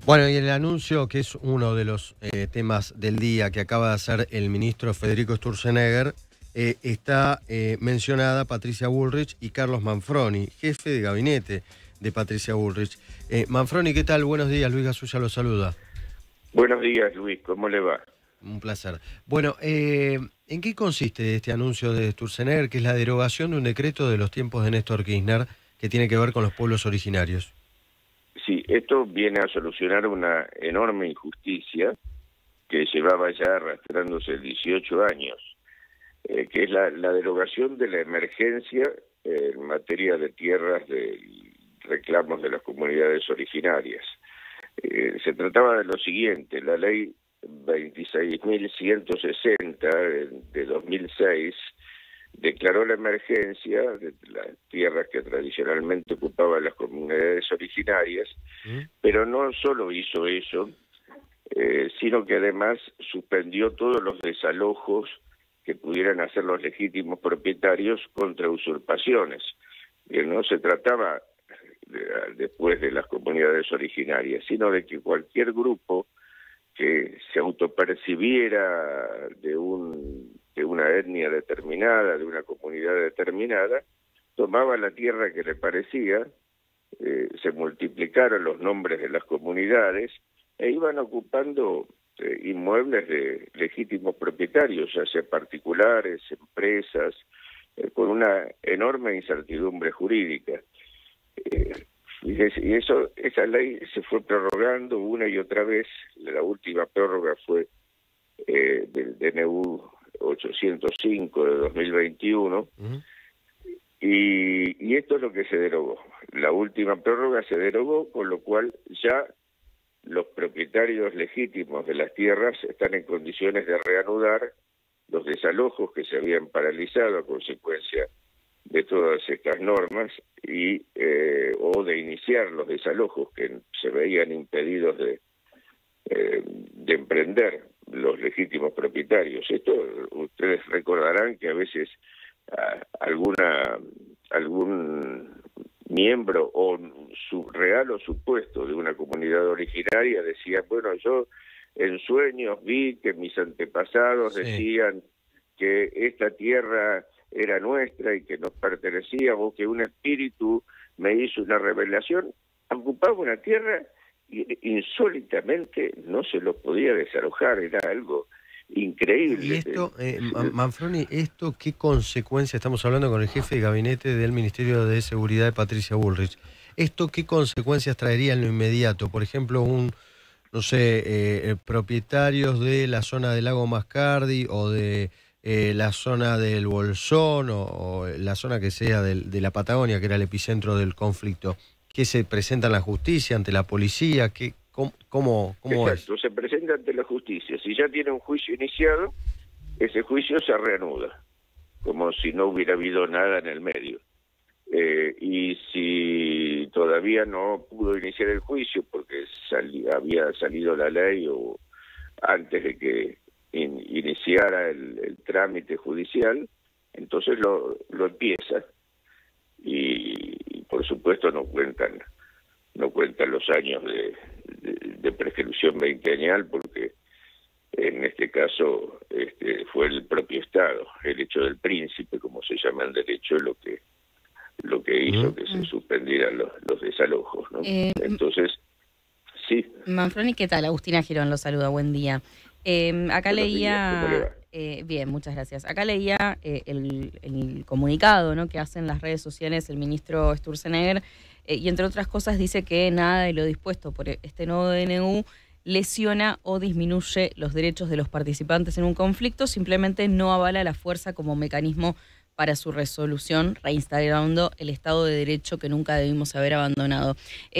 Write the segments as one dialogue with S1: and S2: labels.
S1: Bueno, y el anuncio, que es uno de los temas del día que acaba de hacer el ministro Federico Sturzenegger, está mencionada Patricia Bullrich y Carlos Manfroni, jefe de gabinete de Patricia Bullrich. Manfroni, ¿qué tal? Buenos días, Luis Gasulla lo saluda.
S2: Buenos días, Luis, ¿cómo le va?
S1: Un placer. Bueno, ¿en qué consiste este anuncio de Sturzenegger, que es la derogación de un decreto de los tiempos de Néstor Kirchner que tiene que ver con los pueblos originarios?
S2: Sí, esto viene a solucionar una enorme injusticia que llevaba ya arrastrándose 18 años, que es la derogación de la emergencia en materia de tierras de reclamos de las comunidades originarias. Se trataba de lo siguiente: la ley 26.160 de 2006 declaró la emergencia de las tierras que tradicionalmente ocupaban las comunidades originarias, pero no solo hizo eso, sino que además suspendió todos los desalojos que pudieran hacer los legítimos propietarios contra usurpaciones. No se trataba después de las comunidades originarias, sino de que cualquier grupo que se autopercibiera de una etnia determinada, de una comunidad determinada, tomaba la tierra que le parecía, se multiplicaron los nombres de las comunidades e iban ocupando inmuebles de legítimos propietarios, ya sea particulares, empresas, con una enorme incertidumbre jurídica. Y esa ley se fue prorrogando una y otra vez. La última prórroga fue del DNU 805 de 2021, y esto es lo que se derogó. La última prórroga se derogó, con lo cual ya los propietarios legítimos de las tierras están en condiciones de reanudar los desalojos que se habían paralizado a consecuencia de todas estas normas o de iniciar los desalojos que se veían impedidos de emprender los legítimos propietarios. Esto ustedes recordarán que a veces algún miembro o real o supuesto de una comunidad originaria decía: bueno, yo en sueños vi que mis antepasados decían que esta tierra era nuestra y que nos pertenecía, o que un espíritu me hizo una revelación. Ocupaba una tierra y insólitamente no se lo podía desalojar, era algo increíble.
S1: Y esto, Manfroni, ¿esto qué consecuencia? Estamos hablando con el jefe de gabinete del Ministerio de Seguridad de Patricia Bullrich. ¿Esto qué consecuencias traería en lo inmediato? Por ejemplo, propietarios de la zona del lago Mascardi o de la zona del Bolsón o la zona que sea de la Patagonia, que era el epicentro del conflicto, ¿qué se presenta en la justicia, ante la policía? ¿Cómo
S2: Exacto,
S1: es?
S2: se presenta ante la justicia. Si ya tiene un juicio iniciado, ese juicio se reanuda, como si no hubiera habido nada en el medio. Y si todavía no pudo iniciar el juicio porque había salido la ley o antes de que iniciara el trámite judicial, entonces lo empieza, y por supuesto no cuentan los años de prescripción veinteañal, porque en este caso fue el propio Estado, el hecho del príncipe, como se llama en derecho, lo que hizo que se suspendieran los desalojos, ¿no? Entonces, sí.
S3: Manfroni, ¿qué tal? Agustina Girón lo saluda, buen día. Acá leía... bien, muchas gracias. Acá leía el comunicado, ¿no?, que hacen las redes sociales el ministro Sturzenegger, y entre otras cosas dice que nada de lo dispuesto por este nuevo DNU lesiona o disminuye los derechos de los participantes en un conflicto, simplemente no avala la fuerza como mecanismo para su resolución, reinstalando el Estado de Derecho que nunca debimos haber abandonado.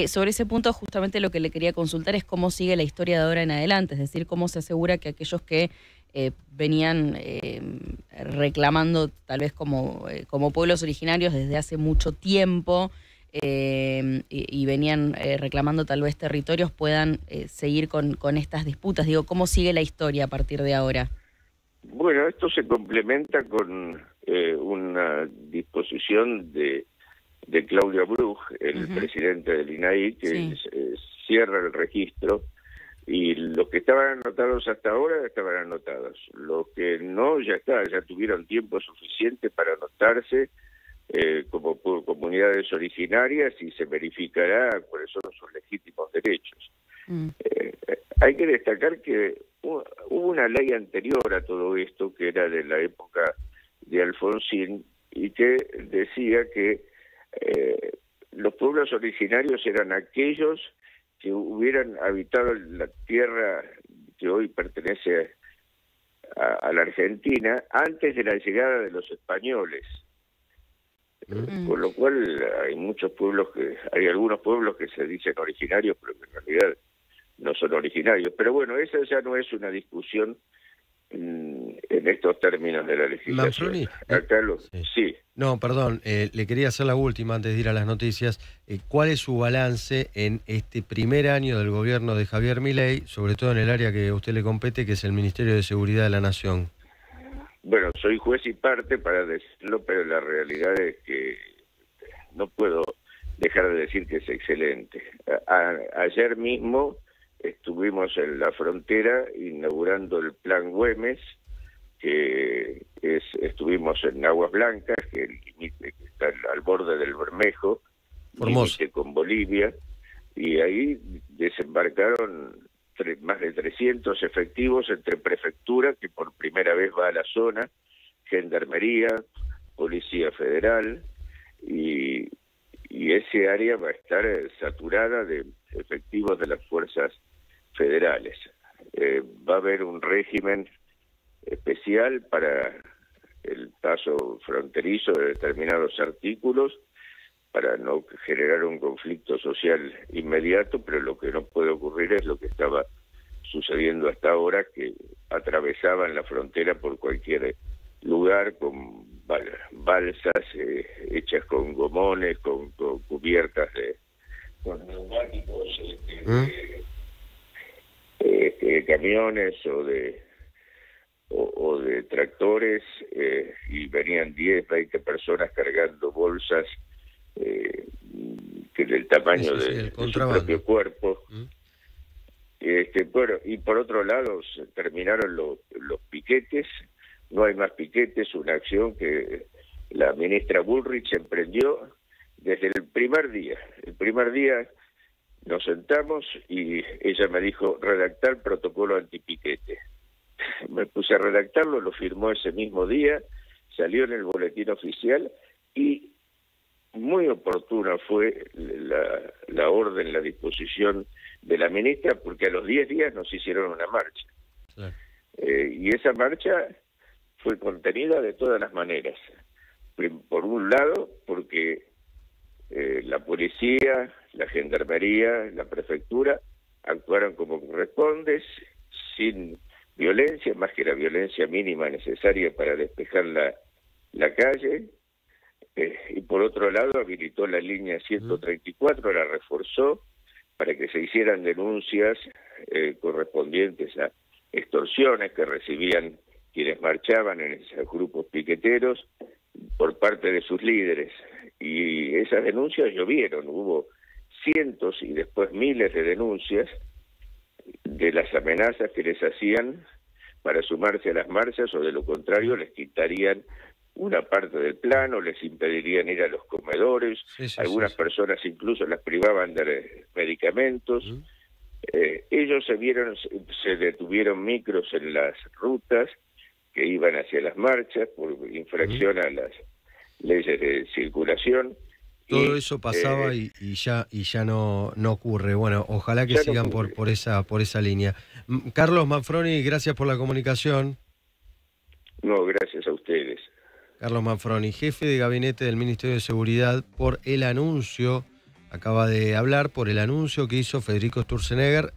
S3: Sobre ese punto, justamente lo que le quería consultar es cómo sigue la historia de ahora en adelante, es decir, cómo se asegura que aquellos que venían reclamando tal vez como pueblos originarios desde hace mucho tiempo y venían reclamando tal vez territorios puedan seguir con estas disputas. Digo, ¿cómo sigue la historia a partir de ahora?
S2: Bueno, esto se complementa con una disposición de Claudio Bruch, el presidente del INAI, que cierra el registro y los que estaban anotados hasta ahora estaban anotados. Los que no, ya tuvieron tiempo suficiente para anotarse como comunidades originarias y se verificará cuáles son sus legítimos derechos. Hay que destacar que hubo una ley anterior a todo esto, que era de la época de Alfonsín, y que decía que los pueblos originarios eran aquellos que hubieran habitado la tierra que hoy pertenece a la Argentina antes de la llegada de los españoles. Con lo cual hay algunos pueblos que se dicen originarios, pero que en realidad no son originarios. Pero bueno, esa ya no es una discusión en estos términos de la legislación.
S1: Manfroni,
S2: Acá sí.
S1: No, perdón, le quería hacer la última antes de ir a las noticias. ¿Cuál es su balance en este primer año del gobierno de Javier Milei, sobre todo en el área que a usted le compete, que es el Ministerio de Seguridad de la Nación?
S2: Bueno, soy juez y parte para decirlo, pero la realidad es que no puedo dejar de decir que es excelente. Ayer mismo estuvimos en la frontera inaugurando el Plan Güemes, estuvimos en Aguas Blancas, que es el límite que está al borde del Bermejo, límite con Bolivia, y ahí desembarcaron más de 300 efectivos entre prefectura, que por primera vez va a la zona, gendarmería, policía federal, y ese área va a estar saturada de efectivos de las fuerzas federales. Va a haber un régimen especial para el paso fronterizo de determinados artículos para no generar un conflicto social inmediato, pero lo que no puede ocurrir es lo que estaba sucediendo hasta ahora, que atravesaban la frontera por cualquier lugar con balsas hechas con gomones, con cubiertas con neumáticos, camiones o de tractores, y venían 10, 20 personas cargando bolsas que del tamaño de su propio cuerpo. Bueno, y por otro lado se terminaron los piquetes, no hay más piquetes, una acción que la ministra Bullrich emprendió desde el primer día. El primer día nos sentamos y ella me dijo redactar protocolo antipiquete. Me puse a redactarlo, lo firmó ese mismo día, salió en el boletín oficial y muy oportuna fue la orden, la disposición de la ministra, porque a los 10 días nos hicieron una marcha. Claro. Y esa marcha fue contenida de todas las maneras. Por un lado, porque la policía, la gendarmería, la prefectura actuaron como corresponde, sin violencia, más que la violencia mínima necesaria para despejar la calle. Y por otro lado habilitó la línea 134, la reforzó para que se hicieran denuncias correspondientes a extorsiones que recibían quienes marchaban en esos grupos piqueteros por parte de sus líderes. Y esas denuncias llovieron, hubo cientos y después miles de denuncias de las amenazas que les hacían para sumarse a las marchas, o de lo contrario les quitarían una parte del plano, les impedirían ir a los comedores, algunas personas incluso las privaban de medicamentos. Ellos se detuvieron micros en las rutas que iban hacia las marchas por infracción a las leyes de circulación.
S1: Todo eso pasaba y ya no ocurre. Bueno, ojalá que sigan por esa línea. Carlos Manfroni, gracias por la comunicación.
S2: No, gracias a ustedes.
S1: Carlos Manfroni, jefe de gabinete del Ministerio de Seguridad, acaba de hablar por el anuncio que hizo Federico Sturzenegger